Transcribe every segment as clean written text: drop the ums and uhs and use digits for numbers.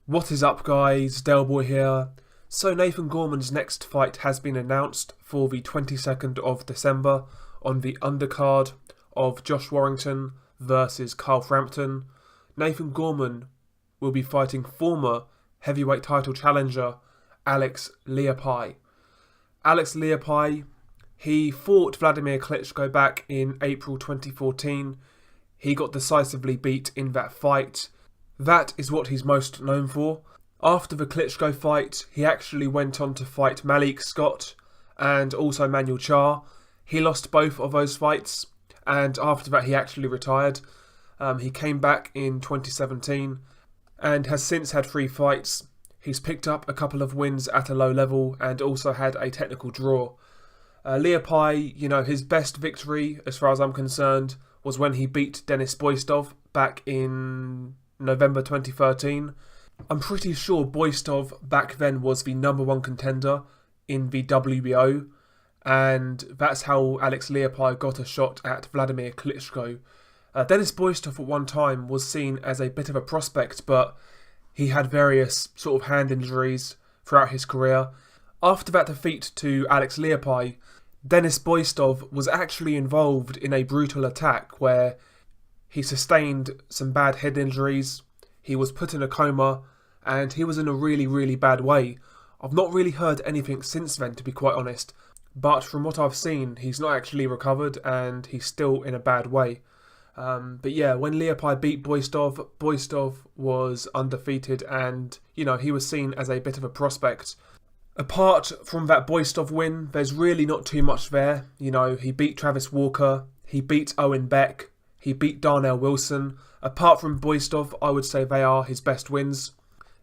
What is up, guys? Delboy here. So Nathan Gorman's next fight has been announced for the 22nd of December on the undercard of Josh Warrington versus Carl Frampton. Nathan Gorman will be fighting former heavyweight title challenger Alex Leapai. Alex Leapai, he fought Vladimir Klitschko back in April 2014. He got decisively beat in that fight. That is what he's most known for. After the Klitschko fight, he actually went on to fight Malik Scott and also Manuel Charr. He lost both of those fights, and after that he actually retired. He came back in 2017 and has since had 3 fights. He's picked up a couple of wins at a low level and also had a technical draw. Leapai, his best victory, as far as I'm concerned, was when he beat Denis Boistov back in November 2013. I'm pretty sure Boistov back then was the #1 contender in the WBO, and that's how Alex Leapai got a shot at Vladimir Klitschko. Denis Boistov at one time was seen as a bit of a prospect, but he had various sort of hand injuries throughout his career. After that defeat to Alex Leapai, Denis Boistov was actually involved in a brutal attack where he sustained some bad head injuries, he was put in a coma, and he was in a really, really bad way. I've not really heard anything since then, to be quite honest, but from what I've seen, he's not actually recovered and he's still in a bad way. But yeah, when Leapai beat Boistov, Boistov was undefeated and, he was seen as a bit of a prospect. Apart from that Boistov win, there's really not too much there. He beat Travis Walker, he beat Owen Beck, he beat Darnell Wilson. Apart from Boistov, I would say they are his best wins.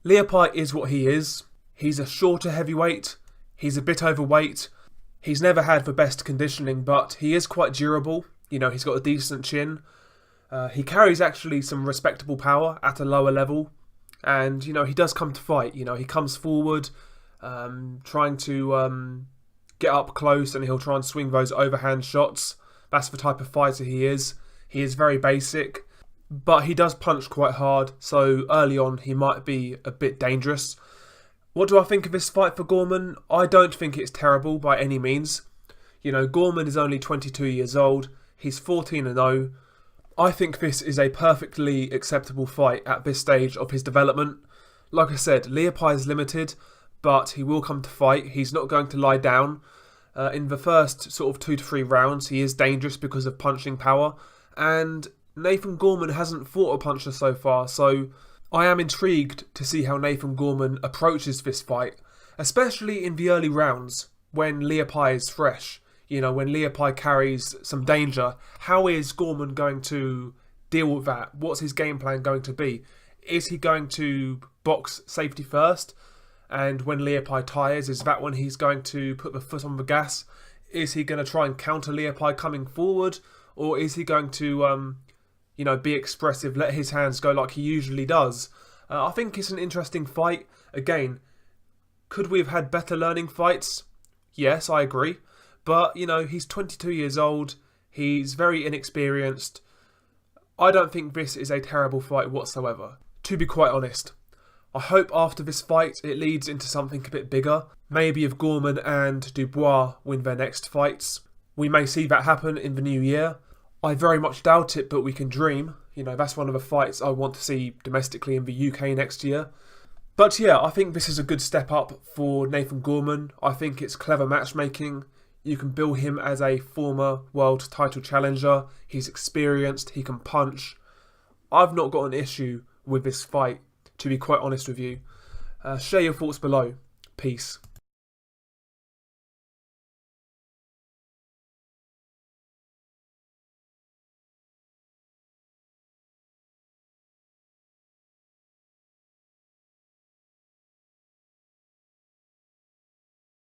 Leapai is what he is. He's a shorter heavyweight, he's a bit overweight, he's never had the best conditioning, but he is quite durable. He's got a decent chin. He carries actually some respectable power at a lower level, and he does come to fight. He comes forward, trying to get up close, and he'll try and swing those overhand shots. That's the type of fighter he is. He is very basic, but he does punch quite hard, so early on he might be a bit dangerous. What do I think of this fight for Gorman? I don't think it's terrible by any means. Gorman is only 22 years old. He's 14-0. I think this is a perfectly acceptable fight at this stage of his development. Like I said, Leapai is limited, but he will come to fight. He's not going to lie down. In the first sort of 2 to 3 rounds, he is dangerous because of punching power. And Nathan Gorman hasn't fought a puncher so far, so I am intrigued to see how Nathan Gorman approaches this fight, especially in the early rounds when Leapai is fresh. When Leapai carries some danger, how is Gorman going to deal with that? What's his game plan going to be? Is he going to box safety first? And when Leapai tires, is that when he's going to put the foot on the gas? Is he going to try and counter Leapai coming forward? Or is he going to, be expressive, let his hands go like he usually does? I think it's an interesting fight. Again, could we have had better learning fights? Yes, I agree. But, he's 22 years old. He's very inexperienced. I don't think this is a terrible fight whatsoever, to be quite honest. I hope after this fight it leads into something a bit bigger. Maybe if Gorman and Dubois win their next fights, we may see that happen in the new year. I very much doubt it, but we can dream. That's one of the fights I want to see domestically in the UK next year. But yeah, I think this is a good step up for Nathan Gorman. I think it's clever matchmaking. You can bill him as a former world title challenger. He's experienced, he can punch. I've not got an issue with this fight, to be quite honest with you. Share your thoughts below. Peace.